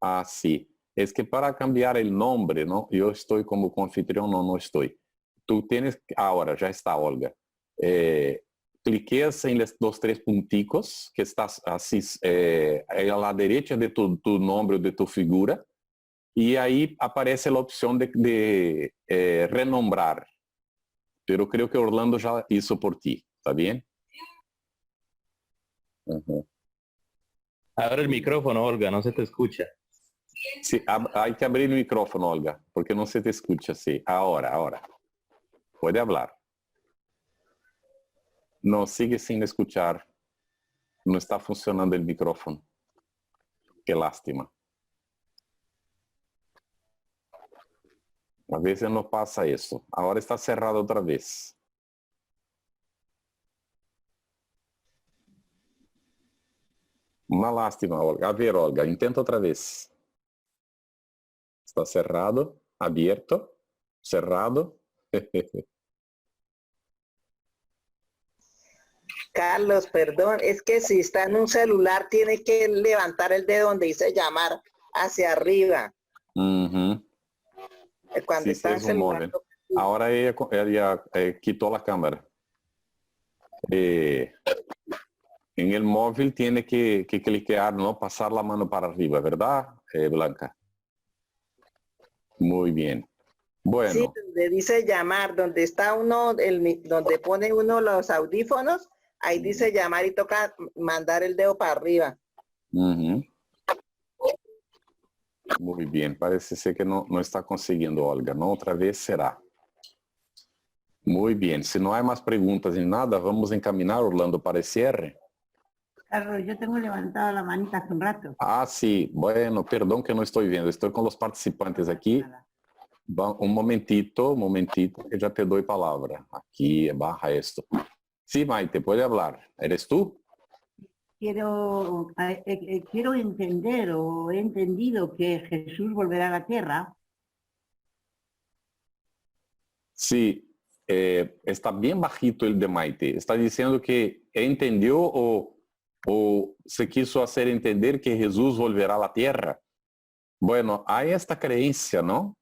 Ah, sí. Es que para cambiar el nombre, ¿no? Yo estoy como anfitrión, no estoy. Tú tienes, ahora ya está, Olga. Cliqueas en los tres punticos que estás así a la derecha de tu nombre o de tu figura y ahí aparece la opción de renombrar. Pero creo que Orlando ya hizo por ti. ¿Está bien? Uh-huh. Abre el micrófono, Olga, no se te escucha. Sí, hay que abrir el micrófono, Olga, porque no se te escucha. Sí, ahora. Puede hablar. No, sigue sin escuchar. No está funcionando el micrófono. Qué lástima. A veces no pasa eso. Ahora está cerrado otra vez. Una lástima, Olga. A ver, Olga, intenta otra vez. Está cerrado, abierto, cerrado. Carlos, perdón, es que si está en un celular tiene que levantar el dedo donde dice llamar hacia arriba. Uh-huh. Cuando está en celular. Ahora ella quitó la cámara. En el móvil tiene que cliquear, ¿no? Pasar la mano para arriba, ¿verdad, Blanca? Muy bien. Bueno. Sí, donde dice llamar, donde está uno, donde pone uno los audífonos, ahí dice llamar y toca mandar el dedo para arriba. Uh-huh. Muy bien, parece ser que no está consiguiendo, Olga, ¿no? Otra vez será. Muy bien. Si no hay más preguntas ni nada, vamos a encaminar, Orlando, para el cierre. Carlos, yo tengo levantada la manita hace un rato. Ah, sí. Bueno, perdón que no estoy viendo. Estoy con los participantes aquí. Un momentito, que ya te doy palabra. Aquí, baja esto. Sí, Maite, puede hablar. ¿Eres tú? Quiero entender o he entendido que Jesús volverá a la tierra. Sí, está bien bajito el de Maite. Está diciendo que entendió o se quiso hacer entender que Jesús volverá a la tierra. Bueno, hay esta creencia, ¿no?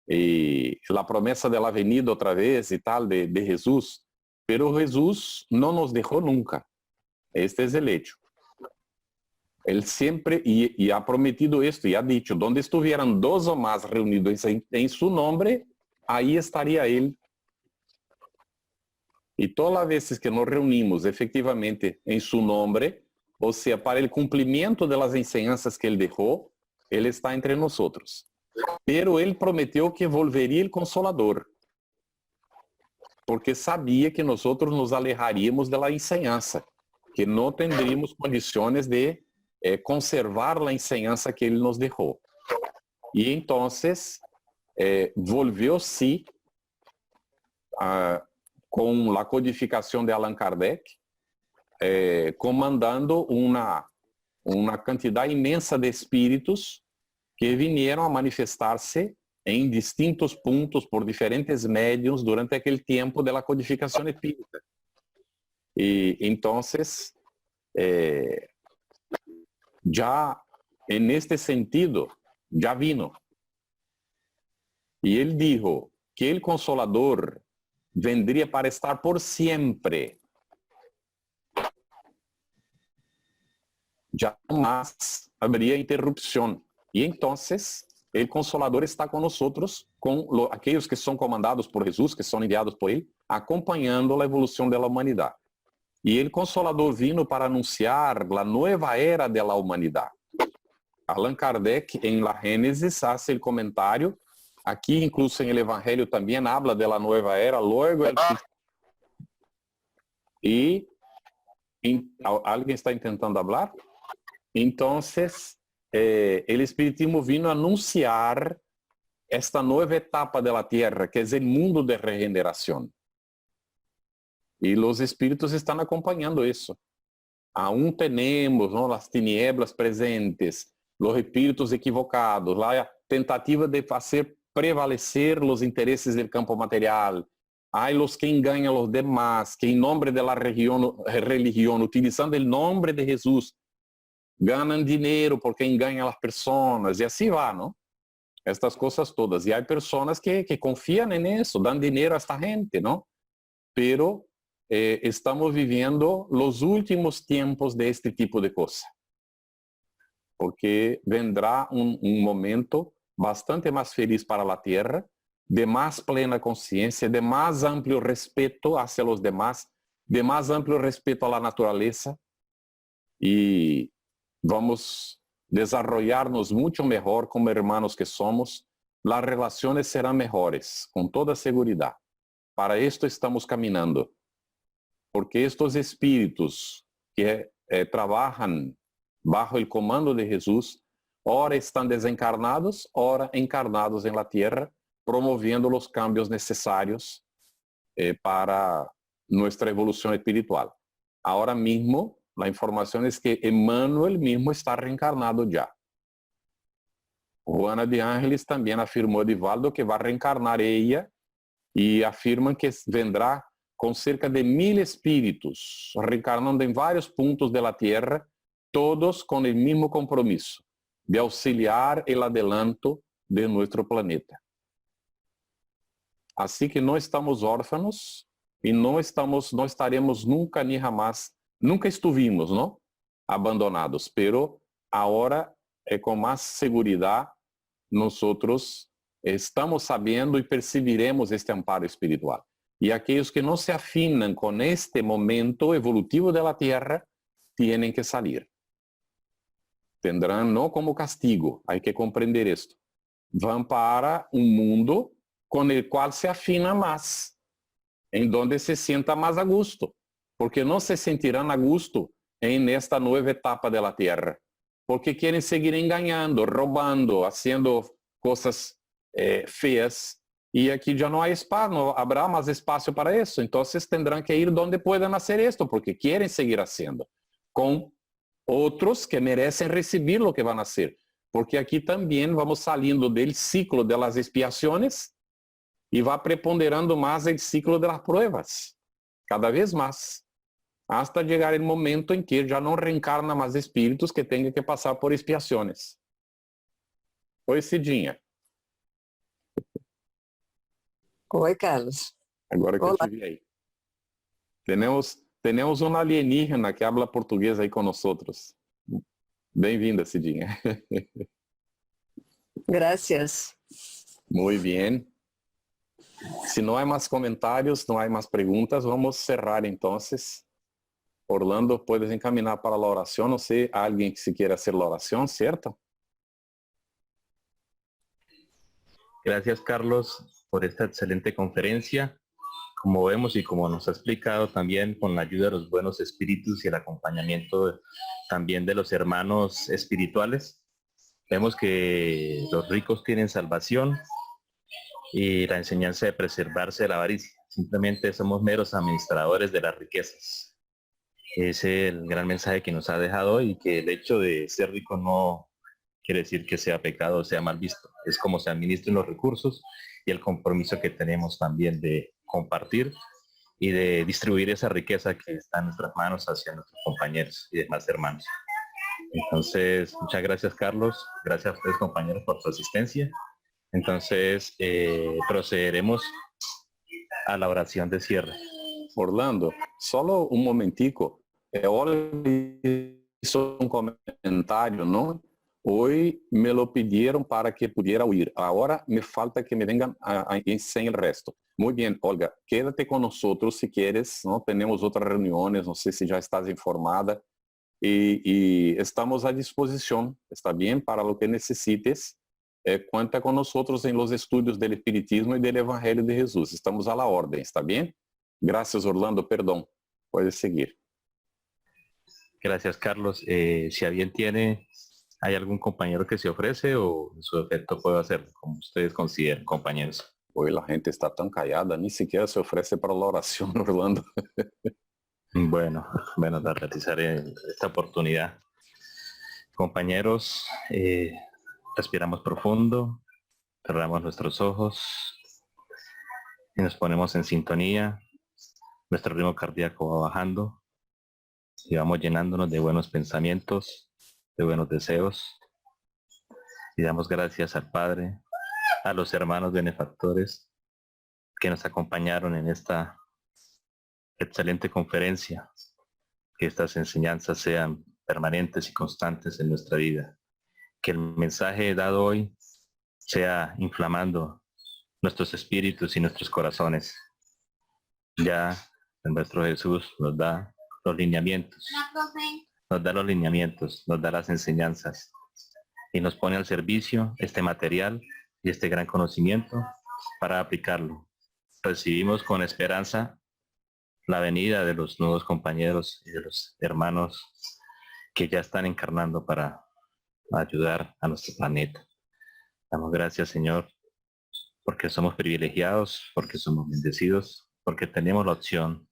Y la promesa de la venida otra vez y tal de Jesús. Pero Jesús no nos dejó nunca. Este es el hecho. Él siempre, y ha prometido esto, y ha dicho, donde estuvieran dos o más reunidos en su nombre, ahí estaría Él. Y todas las veces que nos reunimos efectivamente en su nombre, o sea, para el cumplimiento de las enseñanzas que Él dejó, Él está entre nosotros. Pero Él prometió que volvería el Consolador, porque sabía que nosotros nos alejaríamos de la enseñanza, que no tendríamos condiciones de conservar la enseñanza que Él nos dejó. Y entonces volvió sí con la codificación de Allan Kardec, comandando una cantidad inmensa de espíritus que vinieron a manifestarse en distintos puntos por diferentes medios durante aquel tiempo de la codificación espírita. Y entonces, ya en este sentido, ya vino. Y él dijo que el Consolador vendría para estar por siempre. Ya más habría interrupción. Y entonces, el Consolador está con nosotros, con aquellos que son comandados por Jesús, que son enviados por Él, acompañando la evolución de la humanidad. Y el Consolador vino para anunciar la nueva era de la humanidad. Allan Kardec, en la Génesis, hace el comentario. Aquí, incluso en el Evangelio, también habla de la nueva era. Luego, ¿alguien está intentando hablar? Entonces, el Espiritismo vino a anunciar esta nueva etapa de la Tierra, que es el mundo de regeneración. Y los espíritus están acompañando eso. Aún tenemos, ¿no?, las tinieblas presentes, los espíritus equivocados, la tentativa de hacer prevalecer los intereses del campo material. Hay los que engañan a los demás, que en nombre de la religión, utilizando el nombre de Jesús, ganan dinero porque engañan a las personas. Y así va, ¿no? Estas cosas todas. Y hay personas que confían en eso, dan dinero a esta gente, ¿no? Pero estamos viviendo los últimos tiempos de este tipo de cosas. Porque vendrá un momento bastante más feliz para la Tierra, de más plena conciencia, de más amplio respeto hacia los demás, de más amplio respeto a la naturaleza, y vamos a desarrollarnos mucho mejor como hermanos que somos. Las relaciones serán mejores, con toda seguridad. Para esto estamos caminando, porque estos espíritus que trabajan bajo el comando de Jesús, ora están desencarnados, ora encarnados en la tierra, promoviendo los cambios necesarios para nuestra evolución espiritual. Ahora mismo, la información es que Emmanuel mismo está reencarnado ya. Juana de Ángeles también afirmó a Divaldo que va a reencarnar ella, y afirman que vendrá con cerca de 1000 espíritus, reencarnando en varios puntos de la tierra, todos con el mismo compromiso de auxiliar el adelanto de nuestro planeta. Así que no estamos órfanos y no estaremos nunca ni jamás, nunca estuvimos, ¿no?, abandonados, pero ahora con más seguridad nosotros estamos sabiendo y percibiremos este amparo espiritual. Y aquellos que no se afinan con este momento evolutivo de la tierra tienen que salir. Tendrán no como castigo, hay que comprender esto. Van para un mundo con el cual se afina más. en donde se sienta más a gusto, porque no se sentirán a gusto en esta nueva etapa de la tierra, porque quieren seguir engañando, robando, haciendo cosas feas, y aquí ya no hay espacio, no habrá más espacio para eso. Entonces tendrán que ir donde puedan hacer esto, porque quieren seguir haciendo, con otros que merecen recibir lo que van a hacer. Porque aquí también vamos saliendo del ciclo de las expiaciones y va preponderando más el ciclo de las pruebas, cada vez más, hasta llegar el momento en que ya no reencarna más espíritus que tengan que pasar por expiaciones. Oi, Cidinha. Oi, Carlos. Agora que Olá. eu te vi aí. Tenemos uma alienígena que habla português aí com nós outros. Bem-vinda, Cidinha. Gracias. Muy bien. Si no hay más comentarios, no hay más preguntas, vamos a cerrar entonces. Orlando, puedes encaminar para la oración. No sé, alguien que se quiera hacer la oración, ¿cierto? Gracias, Carlos, por esta excelente conferencia. Como vemos y como nos ha explicado también, con la ayuda de los buenos espíritus y el acompañamiento también de los hermanos espirituales, vemos que los ricos tienen salvación y la enseñanza de preservarse de la avaricia. Simplemente somos meros administradores de las riquezas. Ese es el gran mensaje que nos ha dejado hoy, y que el hecho de ser rico no quiere decir que sea pecado o sea mal visto. Es como se administran los recursos y el compromiso que tenemos también de compartir y de distribuir esa riqueza que está en nuestras manos hacia nuestros compañeros y demás hermanos. Entonces, muchas gracias, Carlos. Gracias a ustedes, compañeros, por su asistencia. Entonces, procederemos a la oración de cierre. Orlando, solo un momentico. Olga hizo un comentario, ¿no? Hoy me lo pidieron para que pudiera oír. Ahora me falta que me vengan a enseñar el resto. Muy bien, Olga, quédate con nosotros si quieres, ¿no? Tenemos otras reuniones, no sé si ya estás informada. Y estamos a disposición, está bien, para lo que necesites. Cuenta con nosotros en los estudios del Espiritismo y del Evangelio de Jesús. Estamos a la orden, ¿está bien? Gracias, Orlando, perdón. Puedes seguir. Gracias, Carlos. Si alguien tiene, ¿hay algún compañero que se ofrece o en su defecto puedo hacerlo, como ustedes consideren, compañeros? Hoy la gente está tan callada, ni siquiera se ofrece para la oración, Orlando. Bueno, realizaré esta oportunidad. Compañeros, respiramos profundo, cerramos nuestros ojos y nos ponemos en sintonía. Nuestro ritmo cardíaco va bajando y vamos llenándonos de buenos pensamientos, de buenos deseos. Y damos gracias al Padre, a los hermanos benefactores que nos acompañaron en esta excelente conferencia. Que estas enseñanzas sean permanentes y constantes en nuestra vida. Que el mensaje dado hoy sea inflamando nuestros espíritus y nuestros corazones. Ya el nuestro Jesús nos da los lineamientos, nos da las enseñanzas y nos pone al servicio este material y este gran conocimiento para aplicarlo. Recibimos con esperanza la venida de los nuevos compañeros y de los hermanos que ya están encarnando para ayudar a nuestro planeta. Damos gracias, Señor, porque somos privilegiados, porque somos bendecidos, porque tenemos la opción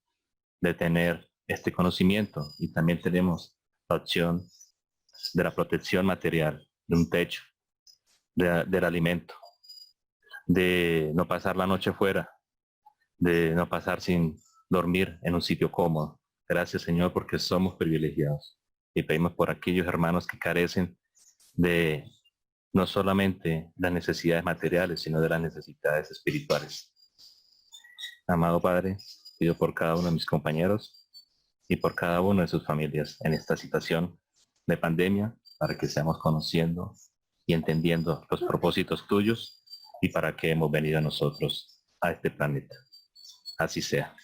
de tener este conocimiento y también tenemos la opción de la protección material, de un techo, del alimento, de no pasar la noche fuera, de no pasar sin dormir en un sitio cómodo. Gracias, Señor, porque somos privilegiados. Y pedimos por aquellos hermanos que carecen de no solamente las necesidades materiales, sino de las necesidades espirituales. Amado Padre, pido por cada uno de mis compañeros y por cada una de sus familias en esta situación de pandemia, para que seamos conociendo y entendiendo los propósitos tuyos y para que hemos venido nosotros a este planeta. Así sea.